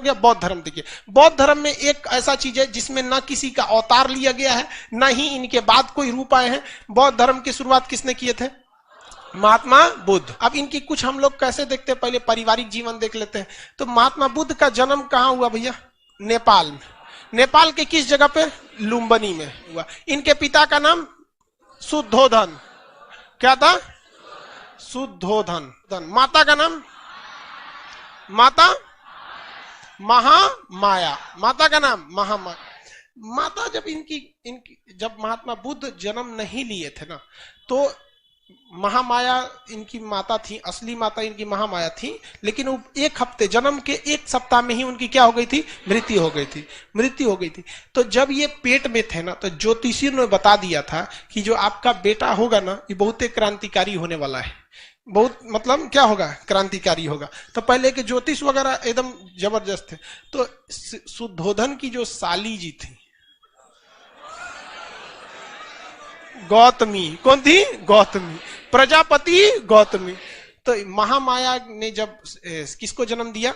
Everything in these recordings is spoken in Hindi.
गया बौद्ध धर्म। देखिए बौद्ध धर्म में एक ऐसा चीज है जिसमें न किसी का अवतार लिया गया है, न ही इनके बाद कोई रूप आए हैं। बौद्ध धर्म की शुरुआत किसने किए थे? महात्मा बुद्ध। अब इनकी कुछ हम लोग कैसे देखते हैं, पहले पारिवारिक जीवन देख लेते हैं। तो महात्मा बुद्ध का जन्म कहाँ हुआ भैया? नेपाल में। नेपाल के किस जगह पे? लुम्बिनी में हुआ। इनके पिता का नाम शुद्धोधन। क्या था? शुद्धोधन। माता का नाम? माता महामाया। माता का नाम महामाया। माता जब इनकी जब महात्मा बुद्ध जन्म नहीं लिए थे ना, तो महामाया इनकी माता थी, असली माता इनकी महामाया थी। लेकिन वो एक हफ्ते, जन्म के एक सप्ताह में ही उनकी क्या हो गई थी? मृत्यु हो गई थी। तो जब ये पेट में थे ना, तो ज्योतिषियों ने बता दिया था कि जो आपका बेटा होगा ना, ये बहुत क्रांतिकारी होने वाला है। बहुत मतलब क्या होगा? क्रांतिकारी होगा। तो पहले के ज्योतिष वगैरह एकदम जबरदस्त थे। तो शुद्धोधन की जो साली जी थी गौतमी, कौन थी? गौतमी। प्रजापति गौतमी। तो महामाया ने जब किसको जन्म दिया?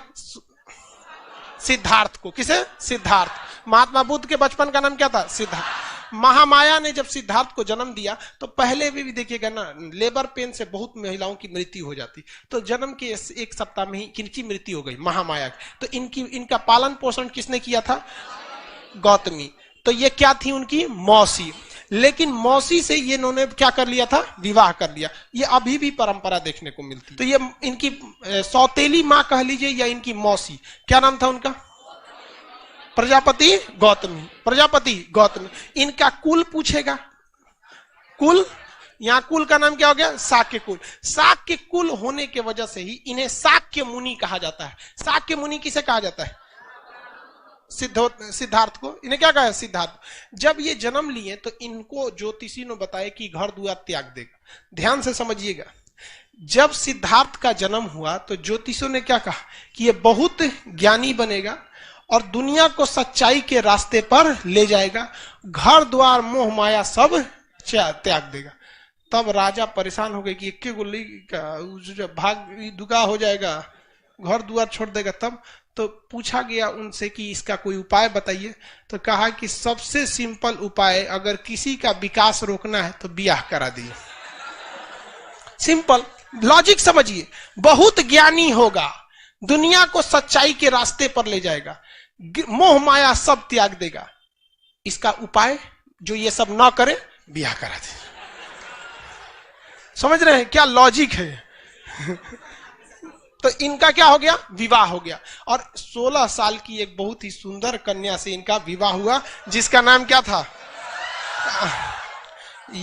सिद्धार्थ को। किसे? सिद्धार्थ। महात्मा बुद्ध के बचपन का नाम क्या था? सिद्धार्थ। महामाया ने जब सिद्धार्थ को जन्म दिया, तो पहले भी देखिएगा ना, लेबर पेन से बहुत महिलाओं की मृत्यु हो जाती। तो जन्म के एक सप्ताह में ही किनकी मृत्यु हो गई? महामाया की। तो इनका पालन पोषण किसने किया था? गौतमी। तो ये क्या थी? उनकी मौसी। लेकिन मौसी से ये इन्होंने क्या कर लिया था? विवाह कर लिया। ये अभी भी परंपरा देखने को मिलती। तो ये इनकी सौतेली माँ कह लीजिए या इनकी मौसी, क्या नाम था उनका? प्रजापति गौतमी। प्रजापति गौतमी। इनका कुल पूछेगा, कुल, यहाँ कुल का नाम क्या हो गया? शाक्य कुल। शाक्य कुल होने के वजह से ही इन्हें शाक्य मुनि कहा जाता है। शाक्य मुनि किसे कहा जाता है? सिद्धार्थ को। इन्हें क्या कहा है? सिद्धार्थ। जब ये जन्म लिए तो इनको ज्योतिषी ने बताया कि घर द्वार त्याग देगा। ध्यान से समझिएगा, जब सिद्धार्थ का जन्म हुआ तो ज्योतिषियों ने क्या कहा कि ये बहुत ज्ञानी बनेगा और दुनिया को सच्चाई के रास्ते पर ले जाएगा, घर द्वार मोह माया सब त्याग देगा। तब राजा परेशान हो गए कि एक गोली का भाग दुगा हो जाएगा, घर द्वार छोड़ देगा। तब तो पूछा गया उनसे कि इसका कोई उपाय बताइए। तो कहा कि सबसे सिंपल उपाय, अगर किसी का विकास रोकना है तो ब्याह करा दिए। सिंपल लॉजिक समझिए। बहुत ज्ञानी होगा, दुनिया को सच्चाई के रास्ते पर ले जाएगा, मोह माया सब त्याग देगा। इसका उपाय जो ये सब ना करे, ब्याह करा दे। समझ रहे हैं क्या लॉजिक है? तो इनका क्या हो गया? विवाह हो गया। और 16 साल की एक बहुत ही सुंदर कन्या से इनका विवाह हुआ, जिसका नाम क्या था?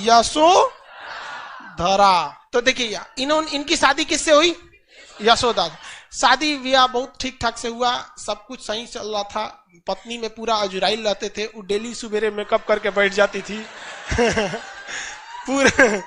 यशोधरा। तो देखिए इनकी शादी किससे हुई? यशोदा। शादी विवाह बहुत ठीक ठाक से हुआ, सब कुछ सही चल रहा था। पत्नी में पूरा अजुराइल रहते थे। वो डेली सवेरे मेकअप करके बैठ जाती थी। पूरे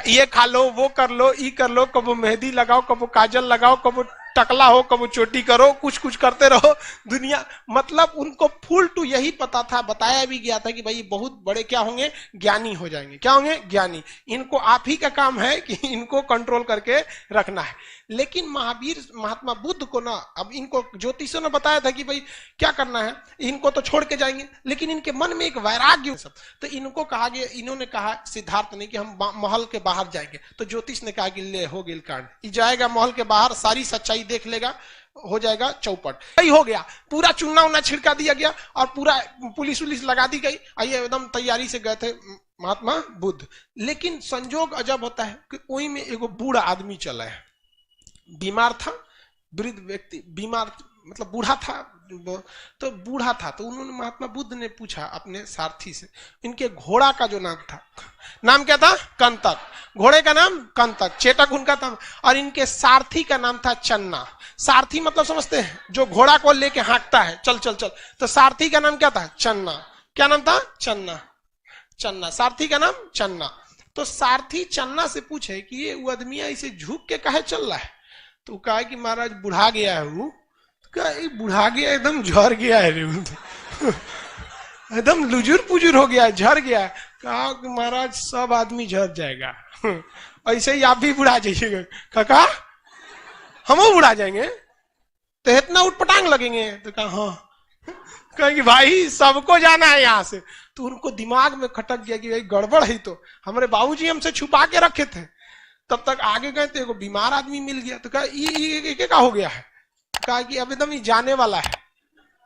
ये खा लो, वो कर लो, ई कर लो, कबो मेहंदी लगाओ, कबो काजल लगाओ, कबो टकला हो, कबो चोटी करो, कुछ कुछ करते रहो दुनिया। मतलब उनको फुल टू यही पता था, बताया भी गया था कि भाई बहुत बड़े क्या होंगे? ज्ञानी हो जाएंगे। क्या होंगे? ज्ञानी। इनको आप ही का काम है कि इनको कंट्रोल करके रखना है। लेकिन महात्मा बुद्ध को ना, अब इनको ज्योतिषियों ने बताया था कि भाई क्या करना है, इनको तो छोड़ के जाएंगे। लेकिन इनके मन में एक वैराग्य सब, तो इनको कहा गया, इन्होंने कहा सिद्धार्थ ने कि हम महल के बाहर जाएंगे। तो ज्योतिष ने कहा कि ले हो गया कांड, जाएगा महल के बाहर, सारी सच्चाई देख लेगा, हो जाएगा चौपट। यही हो गया। पूरा चुनना उन्ना छिड़का दिया गया और पूरा पुलिस उलिस लगा दी गई। आइए एकदम तैयारी से गए थे महात्मा बुद्ध। लेकिन संजोग अजब होता है कि वही में एगो बूढ़ा आदमी चला है, बीमार था, वृद्ध व्यक्ति, बीमार मतलब बूढ़ा था। तो बूढ़ा था तो उन्होंने महात्मा बुद्ध ने पूछा अपने सारथी से, इनके घोड़ा का जो नाम था, नाम क्या था? कंतक। घोड़े का नाम कंतक, चेटक उनका था। और इनके सारथी का नाम था चन्ना। सारथी मतलब समझते हैं? जो घोड़ा को लेके हाँकता है, चल चल चल। तो सारथी का नाम क्या था? चन्ना। क्या नाम था? चन्ना। चन्ना, सारथी का नाम चन्ना। तो सारथी चन्ना से पूछे कि ये वो आदमी ऐसे झुक के काहे चल रहा है? तो कहा कि महाराज बुढ़ा गया है वो। बुढ़ा गया, एकदम झड़ गया है, एकदम लुजुर पुजुर हो गया है, झड़ गया है। कहा कि महाराज सब आदमी झड़ जाएगा, ऐसे ही आप भी बुढ़ा जाइएगा। कहा हम बुढ़ा जाएंगे? तो इतना उठपटांग लगेंगे? तो कहा हाँ, कहेंगे भाई सबको जाना है यहाँ से। तो उनको दिमाग में खटक गया कि भाई गड़बड़ है, तो हमारे बाबूजी हमसे छुपा के रखे थे। तब तक आगे गए तो एगो बीमार आदमी मिल गया। तो कहा ये क्या हो गया है? कहा कि अब एकदम ये जाने वाला है,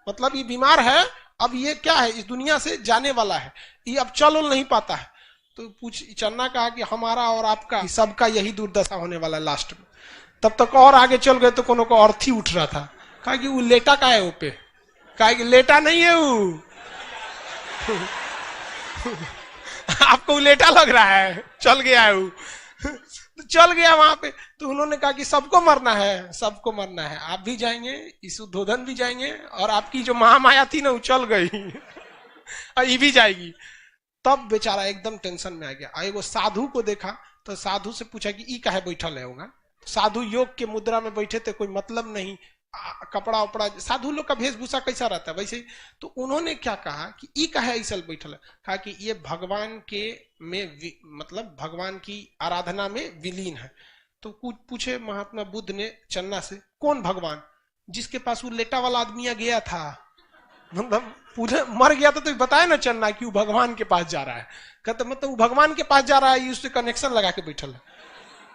मतलब ये बीमार है, अब ये क्या है, इस दुनिया से जाने वाला है, ये अब चल नहीं पाता है। तो चन्ना कहा कि हमारा और आपका सबका यही दुर्दशा होने वाला है लास्ट में। तब तक और आगे चल गए तो कोनो को अर्थी उठ रहा था। कहा कि वो लेटा का है, वो पे कहा कि लेटा नहीं है वो आपको वो लेटा लग रहा है, चल गया है वो तो चल गया वहां पे। तो उन्होंने कहा कि सबको मरना है, सबको मरना है, आप भी जाएंगे, इस उद्धोधन भी जाएंगे, और आपकी जो महामाया थी ना वो चल गई और ये भी जाएगी। तब बेचारा एकदम टेंशन में आ गया। एगो साधु को देखा तो साधु से पूछा कि ई काहे बैठल है होगा? साधु योग के मुद्रा में बैठे थे, कोई मतलब नहीं, कपड़ा उपड़ा साधु लोग का वेशभूषा कैसा रहता है वैसे। तो उन्होंने क्या कहा कि ई काहे ऐसा बैठल है? कहा कि ये भगवान के में मतलब भगवान की आराधना में विलीन है। तो कुछ पूछे महात्मा बुद्ध ने चन्ना से, कौन भगवान? जिसके पास वो लेटा वाला आदमी गया था, मतलब पूछे मर गया था तो बताया ना चन्ना कि वो भगवान के पास जा रहा है। कहते मतलब वो भगवान के पास जा रहा है, उससे कनेक्शन लगा के बैठल है।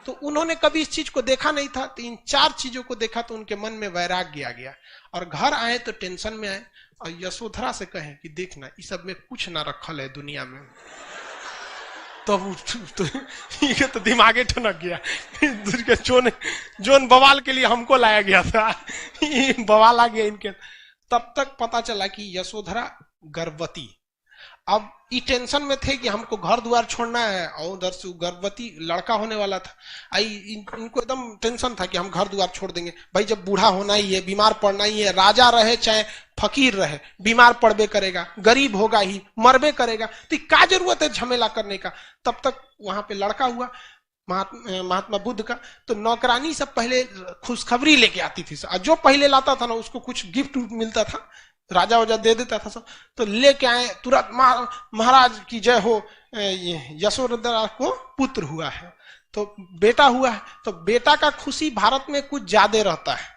तो उन्होंने कभी इस चीज को देखा नहीं था। तो इन 4 चीजों को देखा तो उनके मन में वैराग्य आ गया, और घर आए तो टेंशन में आए और यशोधरा से कहें कि देखना इस सब में कुछ ना रखल है दुनिया में। ये तो दिमागे ठनक गया जोन बवाल के लिए हमको लाया गया था बवाल आ गया इनके। तब तक पता चला कि यशोधरा गर्भवती। अब ये टेंशन में थे कि हमको घर द्वार छोड़ना है, और उधर से गर्भवती लड़का होने वाला था। इनको एकदम टेंशन था कि हम घर द्वार छोड़ देंगे। भाई जब बूढ़ा होना ही है, बीमार पड़ना ही है, राजा रहे चाहे फकीर रहे, बीमार पड़बे करेगा, गरीब होगा ही, मरबे करेगा, तो क्या जरूरत है झमेला करने का। तब तक वहां पे लड़का हुआ महात्मा बुद्ध का। तो नौकरानी सब पहले खुशखबरी लेके आती थी, जो पहले लाता था ना उसको कुछ गिफ्ट मिलता था, राजा वजा दे देता था सब। तो लेके आए तुरंत, महाराज की जय हो, यशोधरा को पुत्र हुआ है, तो बेटा हुआ है। तो बेटा का खुशी भारत में कुछ ज्यादा रहता है।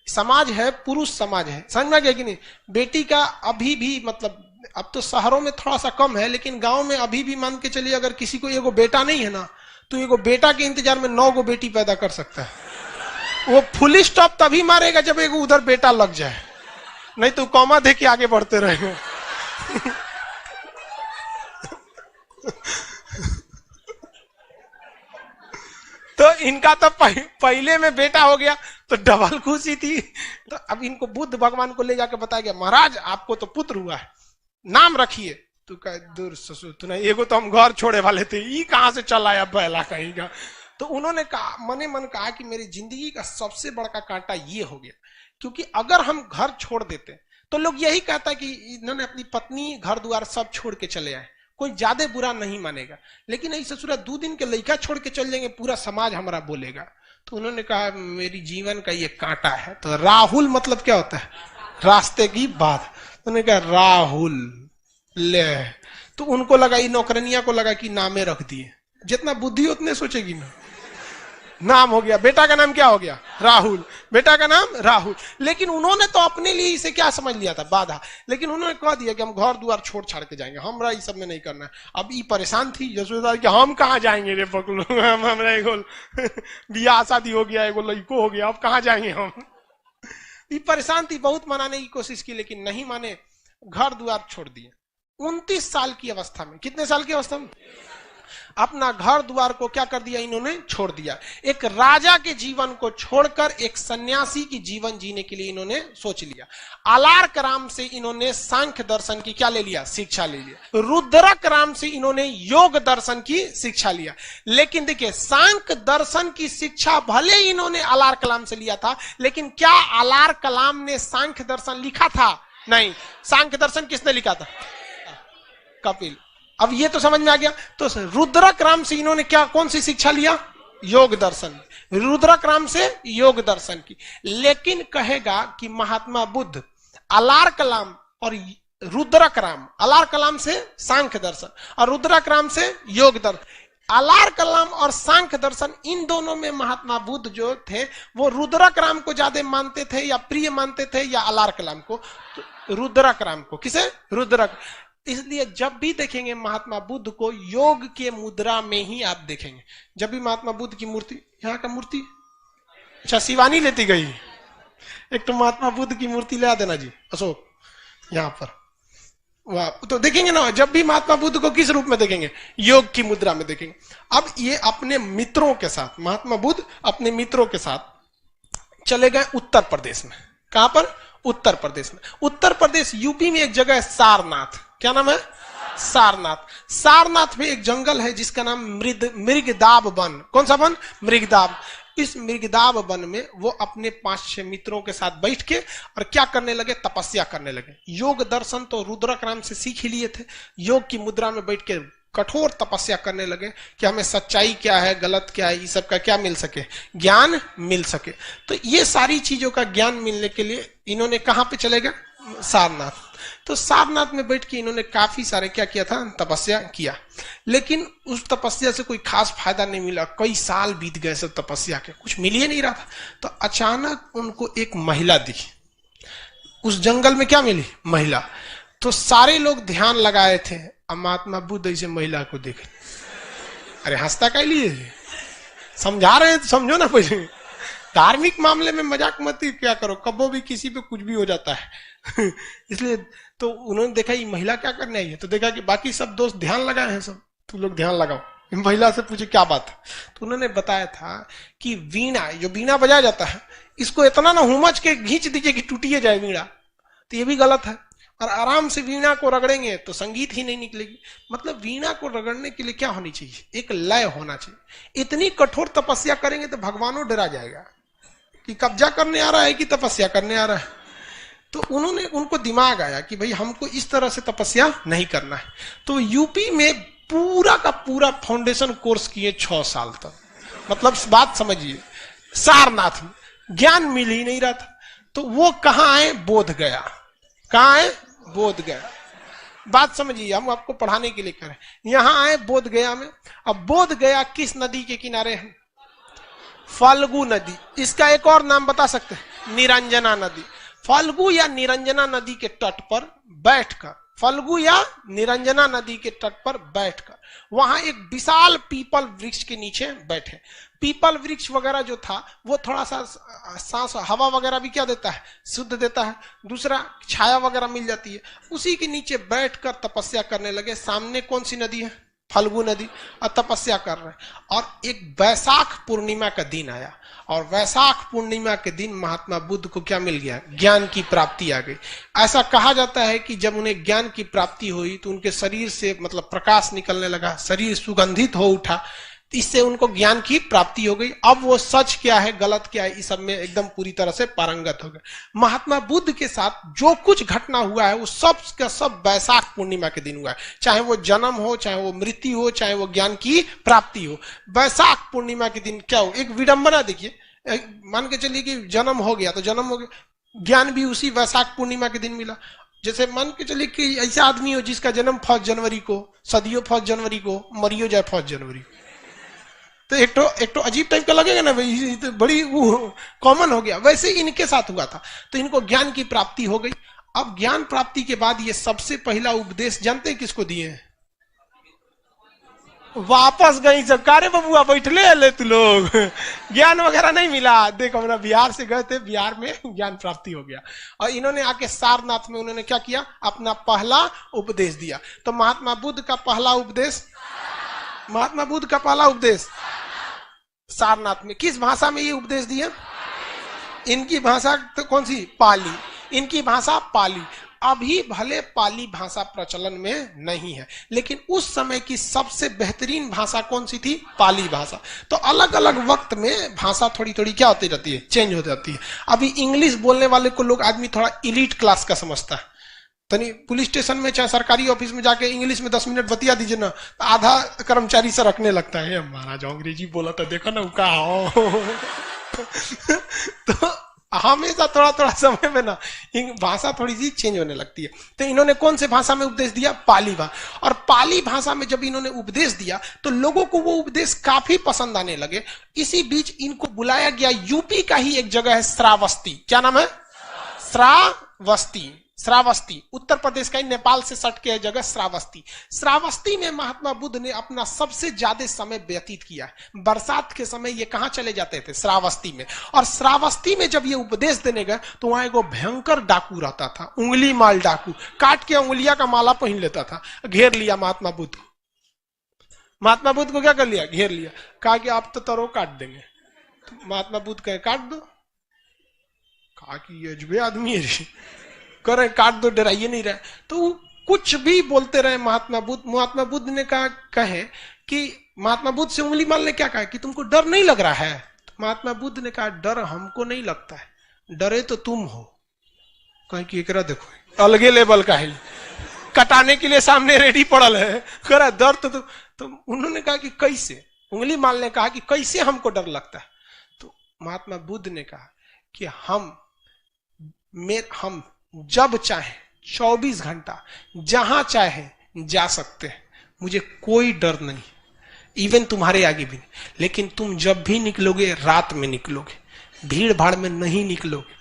समाज है, पुरुष समाज है, समझ में गया कि नहीं? बेटी का अभी भी मतलब, अब तो शहरों में थोड़ा सा कम है, लेकिन गांव में अभी भी मान के चलिए अगर किसी को एगो बेटा नहीं है ना, तो एगो बेटा के इंतजार में 9 गो बेटी पैदा कर सकता है। वो फुल स्टॉप तभी मारेगा जब एगो उधर बेटा लग जाए, नहीं तो कॉमा दे के आगे बढ़ते रहेंगे तो इनका तो पहले में बेटा हो गया तो डबल खुशी थी। तो अब इनको बुद्ध भगवान को ले जाकर बताया गया, महाराज आपको तो पुत्र हुआ है, नाम रखिए। तो कह दूर ससुर तू नहीं, एगो तो हम घर छोड़े वाले थे, ये कहां से चल आया पहला कहीं का। तो उन्होंने कहा, मने मन कहा कि मेरी जिंदगी का सबसे बड़ा कांटा ये हो गया, क्योंकि अगर हम घर छोड़ देते तो लोग यही कहता कि इन्होंने अपनी पत्नी घर द्वार सब छोड़ के चले आए, कोई ज्यादा बुरा नहीं मानेगा। लेकिन ऐसे ससुरा 2 दिन के लड़का छोड़ के चल जाएंगे, पूरा समाज हमारा बोलेगा। तो उन्होंने कहा मेरी जीवन का ये कांटा है। तो राहुल मतलब क्या होता है? रास्ते की बात। उन्होंने कहा राहुल ले। तो उनको लगा, ये नौकरनिया को लगा कि नामे रख दिए, जितना बुद्धि उतने सोचेगी ना। नाम हो गया, बेटा का नाम क्या हो गया? राहुल, बेटा का नाम राहुल। लेकिन उन्होंने तो अपने लिए इसे क्या समझ लिया था? बाधा। लेकिन उन्होंने कह दिया कि हम घर द्वार छोड़ छाड़ के जाएंगे, हमरा इस सब में नहीं करना है। अब ये परेशान थी यशोदा कि हम कहाँ जाएंगे रे पकड़ो, हमरा एगो बियाह शादी हो गया, एगो लड़को हो गया, अब कहाँ जाएंगे हम। ये परेशान थी, बहुत मनाने की कोशिश की लेकिन नहीं माने, घर द्वार छोड़ दिए। 29 साल की अवस्था में, कितने साल की अवस्था में? अपना घर द्वार को क्या कर दिया इन्होंने? छोड़ दिया। एक राजा के जीवन को छोड़कर एक सन्यासी की जीवन जीने के लिए इन्होंने सोच लिया। अलार्क राम से इन्होंने सांख्य दर्शन की क्या ले लिया? शिक्षा ले लिया। रुद्रक राम से इन्होंने योग दर्शन की शिक्षा लिया। लेकिन देखिए, सांख्य दर्शन की शिक्षा भले इन्होंने अलार्क कलाम से लिया था, लेकिन क्या अलार्क कलाम ने सांख्य दर्शन लिखा था? नहीं। सांख्य दर्शन किसने लिखा था? कपिल। अब ये तो समझ में आ गया। तो रुद्रक राम से इन्होंने क्या, कौन सी शिक्षा लिया? योग दर्शन। रुद्रक राम से योग दर्शन की। लेकिन कहेगा कि महात्मा बुद्ध अलार्क कलाम और रुद्रक राम, अलार्क कलाम से सांख्य दर्शन और रुद्रक राम से योग दर्शन, आलार कलाम और सांख्य दर्शन, इन दोनों में महात्मा बुद्ध जो थे वो रुद्रक राम को ज्यादा मानते थे या प्रिय मानते थे या आलार कलाम को? तो रुद्रक राम को। किसे? रुद्रक। इसलिए जब भी देखेंगे महात्मा बुद्ध को योग के मुद्रा में ही आप देखेंगे। जब भी महात्मा बुद्ध की मूर्ति, यहाँ का मूर्ति अच्छा शिवानी लेती गई, एक तो महात्मा बुद्ध की मूर्ति ले देना जी अशोक यहाँ पर, वाह। तो देखेंगे ना, जब भी महात्मा बुद्ध को किस रूप में देखेंगे? योग की मुद्रा में देखेंगे। अब ये अपने मित्रों के साथ, महात्मा बुद्ध अपने मित्रों के साथ चले गए उत्तर प्रदेश में। कहां पर? उत्तर प्रदेश में। उत्तर प्रदेश यूपी में एक जगह है सारनाथ। क्या नाम है? सारनाथ। सारनाथ में एक जंगल है जिसका नाम मृगदाब वन। कौन सा वन? मृगदाब। इस मृगदाब वन में वो अपने 5-6 मित्रों के साथ बैठ के और क्या करने लगे? तपस्या करने लगे। योग दर्शन तो रुद्रक राम से सीख ही लिए थे। योग की मुद्रा में बैठ के कठोर तपस्या करने लगे कि हमें सच्चाई क्या है, गलत क्या है, इस सब का क्या मिल सके? ज्ञान मिल सके। तो ये सारी चीजों का ज्ञान मिलने के लिए इन्होंने कहां पे चले गए? सारनाथ। तो सारनाथ में बैठ के इन्होंने काफी सारे क्या किया था? तपस्या किया। लेकिन उस तपस्या से कोई खास फायदा नहीं मिला। कई साल बीत गए सब तपस्या के, कुछ मिल ही नहीं रहा था। तो अचानक उनको एक महिला दिखी। उस जंगल में क्या मिली? महिला। तो सारे लोग ध्यान लगाए थे। अब महात्मा बुद्ध ऐसे महिला को देखे, अरे हंसता क्या लिए? समझा रहे हैं तो समझो ना। पहले धार्मिक मामले में मजाक मत ही क्या करो, कबो भी किसी पे कुछ भी हो जाता है। इसलिए तो उन्होंने देखा ये महिला क्या करने आई है, तो देखा कि बाकी सब दोस्त ध्यान लगाए हैं, सब तुम लोग ध्यान लगाओ। महिला से पूछे क्या बात है, तो उन्होंने बताया था कि वीणा, जो वीणा बजाया जाता है, इसको इतना ना हुमच के खींच दीजिए कि टूटिए जाए वीणा, तो ये भी गलत है। और आराम से वीणा को रगड़ेंगे तो संगीत ही नहीं निकलेगी। मतलब वीणा को रगड़ने के लिए क्या होनी चाहिए? एक लय होना चाहिए। इतनी कठोर तपस्या करेंगे तो भगवानों डरा जाएगा कि कब्जा करने आ रहा है कि तपस्या करने आ रहा है। तो उनको दिमाग आया कि भाई हमको इस तरह से तपस्या नहीं करना है। तो यूपी में पूरा का पूरा फाउंडेशन कोर्स किए 6 साल तक। मतलब बात समझिए, सारनाथ में ज्ञान मिल ही नहीं रहा था। तो वो कहां आए? बोध गया। कहां आए? बोध गया। बात समझिए, हम आपको पढ़ाने के लिए करें। यहां आए बोध गया में। अब बोध गया किस नदी के किनारे है? फाल्गु नदी। इसका एक और नाम बता सकते हैं? निरंजना नदी। फाल्गु या निरंजना नदी के तट पर बैठकर, फाल्गु या निरंजना नदी के तट पर बैठकर वहां एक विशाल पीपल वृक्ष के नीचे बैठे। पीपल वृक्ष वगैरह जो था वो थोड़ा सा सांस, हवा वगैरह भी क्या देता है? शुद्ध देता है। दूसरा छाया वगैरह मिल जाती है। उसी के नीचे बैठकर तपस्या करने लगे। सामने कौन सी नदी है? फाल्गु नदी। और तपस्या कर रहे हैं। और एक वैशाख पूर्णिमा का दिन आया, और वैशाख पूर्णिमा के दिन महात्मा बुद्ध को क्या मिल गया? ज्ञान की प्राप्ति आ गई। ऐसा कहा जाता है कि जब उन्हें ज्ञान की प्राप्ति हुई तो उनके शरीर से मतलब प्रकाश निकलने लगा, शरीर सुगंधित हो उठा। इससे उनको ज्ञान की प्राप्ति हो गई। अब वो सच क्या है, गलत क्या है, इस सब में एकदम पूरी तरह से पारंगत हो गए। महात्मा बुद्ध के साथ जो कुछ घटना हुआ है वो सब का सब वैशाख पूर्णिमा के दिन हुआ है। चाहे वो जन्म हो, चाहे वो मृत्यु हो, चाहे वो ज्ञान की प्राप्ति हो, वैशाख पूर्णिमा के दिन क्या हो? एक विडंबना देखिए, मान के चलिए कि जन्म हो गया तो जन्म हो गया, ज्ञान भी उसी वैशाख पूर्णिमा के दिन मिला। जैसे मान के चलिए कि ऐसा आदमी हो जिसका जन्म 1 जनवरी को, सदियों 1 जनवरी को, मरियो जाए 1 जनवरी को, तो एक तो अजीब टाइप का लगेगा ना भाई, तो बड़ी कॉमन हो गया। वैसे इनके साथ हुआ था। तो इनको ज्ञान की प्राप्ति हो गई। अब ज्ञान प्राप्ति के बाद ये सबसे पहला उपदेश जानते हैं किसको दिए हैं? वापस गई सब, कारे बबुआ बैठले ले तू लोग, ज्ञान वगैरह नहीं मिला। देखो हमरा बिहार से गए थे, बिहार में ज्ञान प्राप्ति हो गया। और इन्होंने आके सारनाथ में उन्होंने क्या किया? अपना पहला उपदेश दिया। तो महात्मा बुद्ध का पहला उपदेश, महात्मा बुद्ध का पहला उपदेश सारनाथ में। किस भाषा में ये उपदेश दिया? इनकी भाषा तो कौन सी? पाली। इनकी भाषा पाली। अभी भले पाली भाषा प्रचलन में नहीं है, लेकिन उस समय की सबसे बेहतरीन भाषा कौन सी थी? पाली भाषा। तो अलग अलग वक्त में भाषा थोड़ी थोड़ी क्या होती रहती है? चेंज हो जाती है। अभी इंग्लिश बोलने वाले को लोग आदमी थोड़ा इलीट क्लास का समझता है। तनी पुलिस स्टेशन में चाहे सरकारी ऑफिस में जाके इंग्लिश में 10 मिनट बतिया दीजिए ना, तो आधा कर्मचारी से रखने लगता है, महाराज अंग्रेजी बोला था देखो ना का हो। तो हमेशा थोड़ा थोड़ा समय में ना भाषा थोड़ी सी चेंज होने लगती है। तो इन्होंने कौन से भाषा में उपदेश दिया? पाली भाषा। और पाली भाषा में जब इन्होंने उपदेश दिया तो लोगों को वो उपदेश काफी पसंद आने लगे। इसी बीच इनको बुलाया गया यूपी का ही एक जगह है श्रावस्ती। क्या नाम है? श्रावस्ती। श्रावस्ती उत्तर प्रदेश का ही, नेपाल से सट के जगह श्रावस्ती। श्रावस्ती में महात्मा बुद्ध ने अपना सबसे ज्यादा समय व्यतीत किया है। बरसात के समय ये कहां चले जाते थे? श्रावस्ती में। और श्रावस्ती में जब ये उपदेश देने गए तो वहां एक भयंकर डाकू रहता था, उंगली माल डाकू, काट के उंगलियां का माला पहन लेता था। घेर लिया महात्मा बुद्ध को। महात्मा बुद्ध को क्या कर लिया? घेर लिया। कहा कि आप तो तरो काट देंगे। तो महात्मा बुद्ध कहे काट दो। कहा कि ये अजबे आदमी है, करे काट दो, डराइए नहीं रहे। तो कुछ भी बोलते रहे महात्मा बुद्ध। महात्मा बुद्ध ने कहे कि महात्मा बुद्ध से उंगली माल ने क्या कहा कि तुमको डर नहीं लग रहा है? तो महात्मा बुद्ध ने कहा डर हमको नहीं लगता है, डरे तो तुम हो। कहे कि एकरा देखो अलगे लेवल का है, कटाने के लिए सामने रेडी पड़ल है, करा डर तो उन्होंने कहा कि कैसे? उंगली माल ने कहा कि कैसे हमको डर लगता है? तो महात्मा बुद्ध ने कहा कि हम जब चाहे 24 घंटा जहां चाहे जा सकते हैं, मुझे कोई डर नहीं, इवन तुम्हारे आगे भी नहीं। लेकिन तुम जब भी निकलोगे रात में निकलोगे, भीड़ भाड़ में नहीं निकलोगे,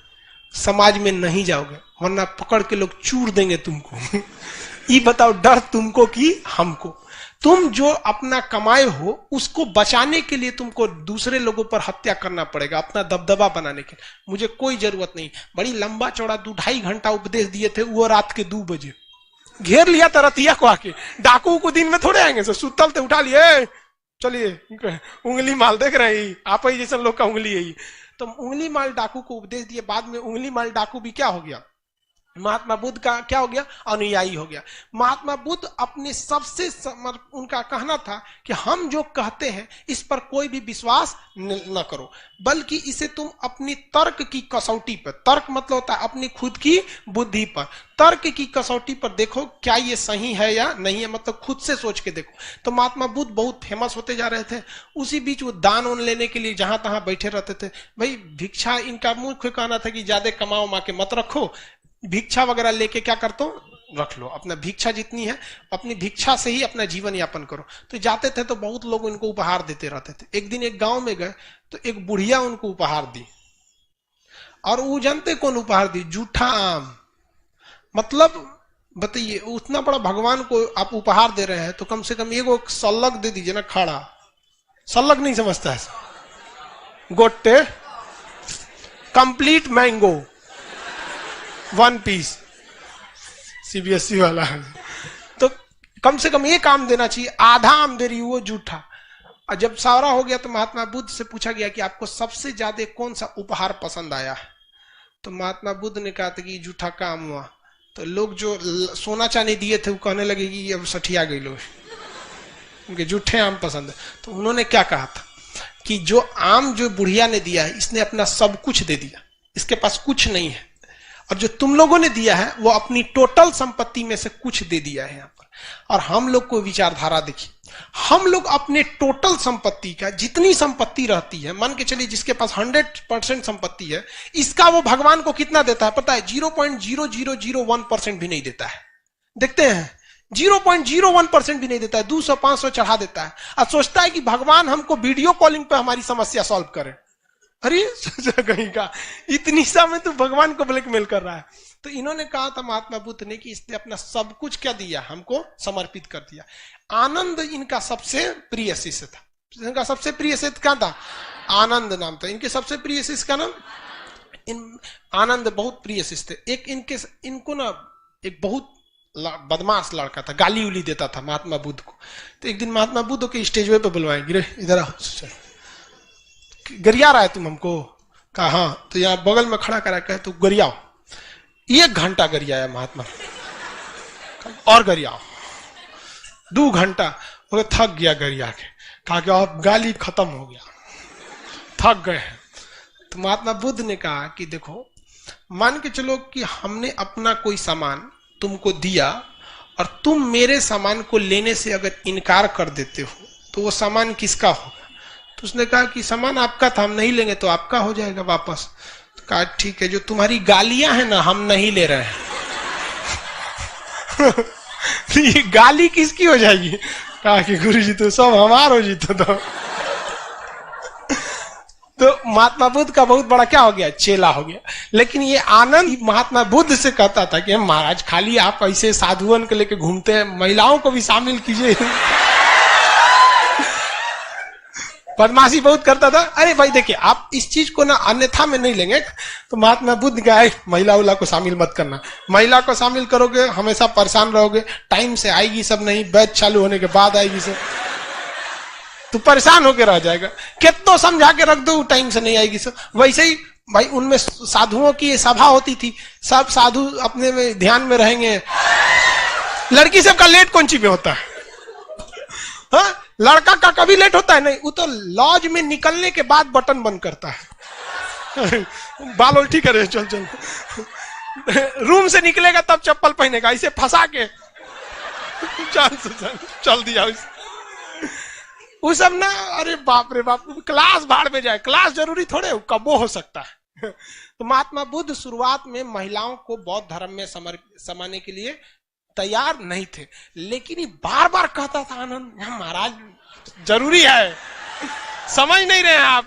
समाज में नहीं जाओगे, वरना पकड़ के लोग चूर देंगे तुमको। ये बताओ डर तुमको कि हमको? तुम जो अपना कमाए हो उसको बचाने के लिए तुमको दूसरे लोगों पर हत्या करना पड़ेगा, अपना दबदबा बनाने के लिए। मुझे कोई जरूरत नहीं। बड़ी लंबा चौड़ा 2-2.5 घंटा उपदेश दिए थे, वो रात के 2 बजे घेर लिया तरतिया को आके। डाकू को दिन में थोड़े आएंगे, सुतल थे उठा लिए, चलिए उंगली माल देख रहे हैं, आप ही जैसे लोग का उंगली है। तो उंगली माल डाकू को उपदेश दिए। बाद में उंगली माल डाकू भी क्या हो गया? महात्मा बुद्ध का क्या हो गया? अनुयायी हो गया। महात्मा बुद्ध अपने सबसे उनका कहना था कि हम जो कहते हैं इस पर कोई भी विश्वास न करो, बल्कि इसे तुम अपनी तर्क की कसौटी पर, तर्क मतलब होता है अपनी खुद की बुद्धि पर, तर्क की कसौटी पर देखो क्या ये सही है या नहीं है, मतलब खुद से सोच के देखो। तो महात्मा बुद्ध बहुत फेमस होते जा रहे थे। उसी बीच वो दान उन लेने के लिए जहां तहां बैठे रहते थे। भाई भिक्षा, इनका मुख्य कहना था कि ज्यादा कमाओ मा के मत रखो, भिक्षा वगैरह लेके क्या कर दो, रख लो, अपना भिक्षा जितनी है अपनी भिक्षा से ही अपना जीवन यापन करो। तो जाते थे तो बहुत लोग उनको उपहार देते रहते थे। एक दिन एक गांव में गए तो एक बुढ़िया उनको उपहार दी, और वो जानते कौन उपहार दी? जूठा आम। मतलब बताइए, उतना बड़ा भगवान को आप उपहार दे रहे हैं तो कम से कम एगो सल्लग दे दीजिए ना, खड़ा। सल्लग नहीं समझता है, गोटे कंप्लीट मैंगो 1 पीस, सीबीएसई वाला। तो कम से कम एक आम देना चाहिए, आधा आम दे रही वो जूठा। और जब सारा हो गया तो महात्मा बुद्ध से पूछा गया कि आपको सबसे ज्यादा कौन सा उपहार पसंद आया? तो महात्मा बुद्ध ने कहा था कि जूठा का आम हुआ। तो लोग जो सोना चांदी दिए थे वो कहने लगे कि अब सठिया गई लोग, उनके जूठे आम पसंद है। तो उन्होंने क्या कहा था कि जो आम जो बुढ़िया ने दिया है, इसने अपना सब कुछ दे दिया, इसके पास कुछ नहीं है, और जो तुम लोगों ने दिया है वो अपनी टोटल संपत्ति में से कुछ दे दिया है यहाँ पर। और हम लोग को विचारधारा देखिए, हम लोग अपने टोटल संपत्ति का, जितनी संपत्ति रहती है, मान के चलिए जिसके पास 100% संपत्ति है, इसका वो भगवान को कितना देता है पता है? 0.0001% भी नहीं देता है। देखते हैं 0.01% भी नहीं देता है, 200-500 चढ़ा देता है, और सोचता है कि भगवान हमको वीडियो कॉलिंग पे हमारी समस्या सॉल्व करे। अरे कहीं का इतनी सा में तो भगवान को ब्लैकमेल कर रहा है। तो इन्होंने कहा था महात्मा बुद्ध ने कि इसने अपना सब कुछ क्या दिया, हमको समर्पित कर दिया। आनंद इनका सबसे प्रिय शिष्य था। इनका सबसे प्रिय शिष्य क्या था? आनंद नाम था इनके सबसे प्रिय शिष्य का नाम। आनंद बहुत प्रिय शिष्य थे। एक इनको ना एक बहुत बदमाश लड़का था, गाली उली देता था महात्मा बुद्ध को। तो एक दिन महात्मा बुद्ध के स्टेज पे बुलवाएंगे, रे इधर आओ, गरिया रहा है तुम हमको? कहा हाँ। तो यहाँ बगल में खड़ा करा कहे तो गरियाओ। 1 घंटा गरियाया महात्मा, और गरियाओ 2 घंटा। वो थक गया गरिया के, कहा कि अब गाली खत्म हो गया, थक गए हैं। तो महात्मा बुद्ध ने कहा कि देखो, मान के चलो कि हमने अपना कोई सामान तुमको दिया और तुम मेरे सामान को लेने से अगर इनकार कर देते हो तो वो सामान किसका होगा? तो उसने कहा कि सामान आपका था, हम नहीं लेंगे तो आपका हो जाएगा वापस। कहा ठीक है, जो तुम्हारी गालियां हैं ना हम नहीं ले रहे हैं। ये गाली किसकी हो जाएगी? कहा कि गुरुजी तो सब हमारो जी तो महात्मा बुद्ध का बहुत बड़ा क्या हो गया, चेला हो गया। लेकिन ये आनंद महात्मा बुद्ध से कहता था कि महाराज खाली आप ऐसे साधुअन को लेके घूमते हैं, महिलाओं को भी शामिल कीजिए। बदमाशी बहुत करता था। अरे भाई देखिए, आप इस चीज को ना अन्यथा में नहीं लेंगे। तो महात्मा बुद्ध का महिला उला को शामिल मत करना, महिला को शामिल करोगे हमेशा परेशान रहोगे, टाइम से आएगी सब नहीं, बैच चालू होने के बाद आएगी सब, तो परेशान होकर रह जाएगा। कितना समझा के रख दो टाइम से नहीं आएगी सब। वैसे ही भाई उनमें साधुओं की सभा होती थी, सब साधु अपने में ध्यान में रहेंगे। लड़की सबका लेट कौन सी पे होता है? हाँ, लड़का का कभी लेट होता है नहीं, वो तो लॉज में निकलने के बाद बटन बंद करता है। बाल उल्टी करे, चल चल। रूम से निकलेगा तब चप्पल पहनेगा, इसे फंसा के चल दिया। वो सब ना, अरे बाप रे बाप, क्लास भाड़ में जाए, क्लास जरूरी थोड़े कबो हो सकता है। तो महात्मा बुद्ध शुरुआत में महिलाओं को बौद्ध धर्म में समाने के लिए तैयार नहीं थे, लेकिन ये बार बार कहता था आनंद महाराज जरूरी है, समझ नहीं रहे हैं आप।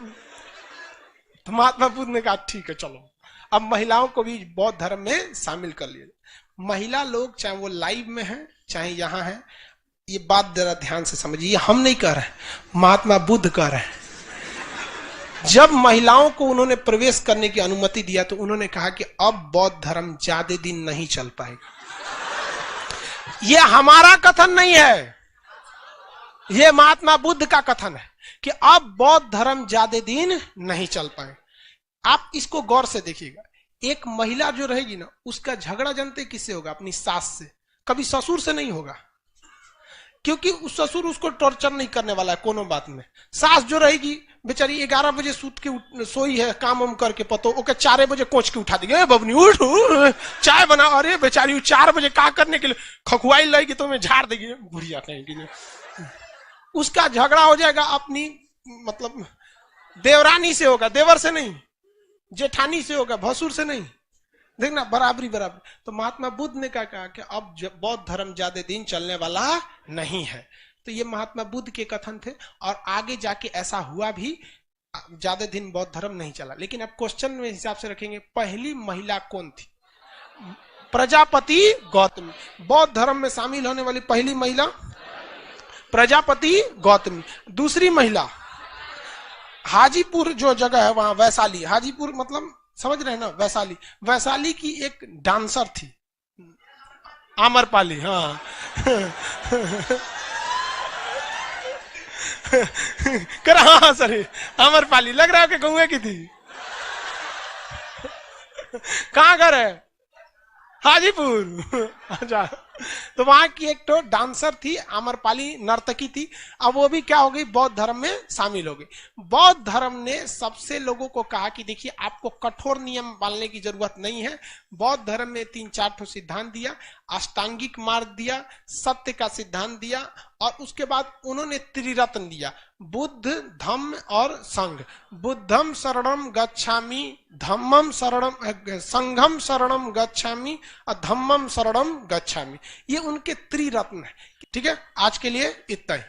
तो महात्मा बुद्ध ने कहा ठीक है चलो, अब महिलाओं को भी बौद्ध धर्म में शामिल कर लिए। महिला लोग चाहे वो लाइव में है चाहे यहाँ है, ये बात जरा ध्यान से समझिए, ये हम नहीं कह रहे, महात्मा बुद्ध कह रहे हैं। जब महिलाओं को उन्होंने प्रवेश करने की अनुमति दिया तो उन्होंने कहा कि अब बौद्ध धर्म ज्यादा दिन नहीं चल पाएगा। ये हमारा कथन नहीं है, ये महात्मा बुद्ध का कथन है कि अब बौद्ध धर्म ज्यादा दिन नहीं चल पाए। आप इसको गौर से देखिएगा, एक महिला जो रहेगी ना, उसका झगड़ा जानते किससे होगा? अपनी सास से, कभी ससुर से नहीं होगा, क्योंकि उस ससुर उसको टॉर्चर नहीं करने वाला है कोनो बात में। सास जो रहेगी बेचारी 11 बजे सूत के सोई है, काम वाम करके पतो ओके 4 बजे कोच के उठा देंगे, बबनी उठ चाय बना। अरे बेचारी 4 बजे का करने के लिए खखुआई लगेगी तो मैं झाड़ देगी, बुढ़िया कहेंगी। उसका झगड़ा हो जाएगा अपनी मतलब देवरानी से होगा, देवर से नहीं, जेठानी से होगा, भसुर से नहीं। देखना बराबरी बराबर। तो महात्मा बुद्ध ने क्या कहा कि अब बौद्ध धर्म ज्यादा दिन चलने वाला नहीं है। तो ये महात्मा बुद्ध के कथन थे और आगे जाके ऐसा हुआ भी, ज्यादा दिन बौद्ध धर्म नहीं चला। लेकिन अब क्वेश्चन में हिसाब से रखेंगे, पहली महिला कौन थी? प्रजापति गौतमी। बौद्ध धर्म में शामिल होने वाली पहली महिला प्रजापति गौतमी। दूसरी महिला हाजीपुर जो जगह है वहां, वैशाली, हाजीपुर मतलब समझ रहे हैं ना, वैशाली, वैशाली की एक डांसर थी आम्रपाली। हाँ कर, हाँ सर आम्रपाली लग रहा है कि गौए की थी। कहाँ घर है? हाजीपुर। अच्छा, तो वहां की एक तो डांसर थी, आम्रपाली नर्तकी थी। अब वो भी क्या हो गई, बौद्ध धर्म में शामिल हो गई। बौद्ध धर्म ने सबसे लोगों को कहा कि देखिए आपको कठोर नियम पालने की जरूरत नहीं है। बौद्ध धर्म में 3-4 सिद्धांत दिया, अष्टांगिक मार्ग दिया, सत्य का सिद्धांत दिया, और उसके बाद उन्होंने त्रिरत्न दिया, बुद्ध धम्म और संघ। बुद्धम शरणम गच्छामि, धम्मम शरणम, संघम शरणम गच्छामि और धम्मम शरणम गच्छामि। ये उनके त्रिरत्न है। ठीक है, आज के लिए इतना ही।